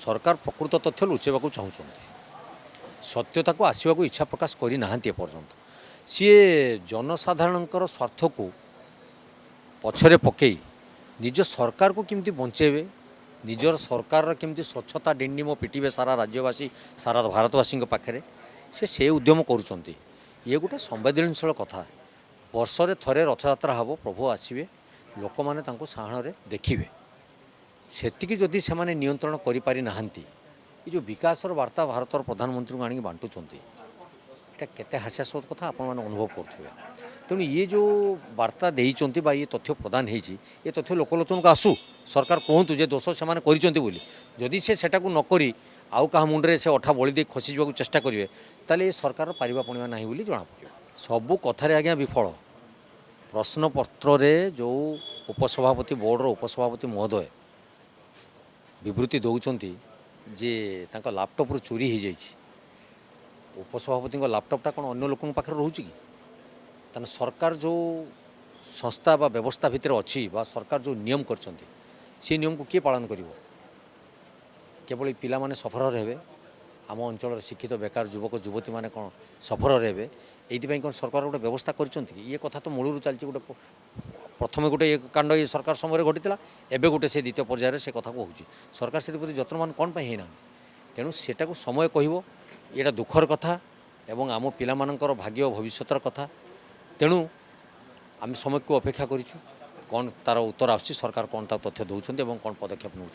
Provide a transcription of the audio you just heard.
सरकार प्रकृत तथ्य लुचेबा चाहूँ सत्यता को आसवा को इच्छा प्रकाश करना एपर्यंत सी जनसाधारण स्वार्थ को पछरे पकई निज सरकार को केमती बंचेबे निजर सरकार केमती स्वच्छता डिंडिम पिटिबे सारा राज्यवासी सारा भारतवासी पाखे से उद्यम करुँच ये गोटे संवेदनशील कथा वर्षे थरे रथयात्रा हम प्रभु आसवे लोक मैंने साहन देखिए सेतिकी जदि से नियंत्रण करें ये जो विकासर वार्ता भारतर प्रधानमंत्री को आनिक बांटुंट ये केते हास्यास्पद कथा आपण मैंने अनुभव करुवे तेणु ये जो वार्ता देइचंती बा ये तथ्य प्रदान होती ये तथ्य लोकलोचन को आसू सरकार कहतु जे दोष से जदि से सेटाकू नक आउ क्या मुंडे से अठा बड़ी दे खसी जावाक चेष्टा करेंगे ताले ये सरकार पारिबा पड़िबा नहीं बोली जना पड़े सबू कथारे आज्ञा विफल प्रश्नपत्र जो उपसभापति बोर्डर उपसभापति महोदय विवृत्ति दौरान जे तांका लैपटॉप रु चोरी हो जाए उपसभापति लैपटॉपटा कौन अन्य लोक पाखे रोचे कि सरकार जो संस्था बा व्यवस्था भितर अच्छी बा सरकार जो नियम कर नियम को किए पालन कर केवल पिला माने सफर हेबे आम अंचल शिक्षित बेकार युवक युवती माने कौन सफर हेबे ये कौन सरकार गोटे व्यवस्था कर ये कथा तो मूलर चलती गोटे प्रथम गोटे ये कांड ये सरकार समय घटीला एवं गोटे से द्वितीय पर्यायर से कथा को हो सरकार से जत्नवान कौन पाई ना तेणु सेटा को समय कहब ये दुखर कथा एवं आम पिला मानकर भाग्य भविष्यतर कथा तेणु आम समय को अपेक्षा करूँ कौन तार उत्तर आस सरकार कौन तथ्य दौरान कौन पदक्षेप नौ।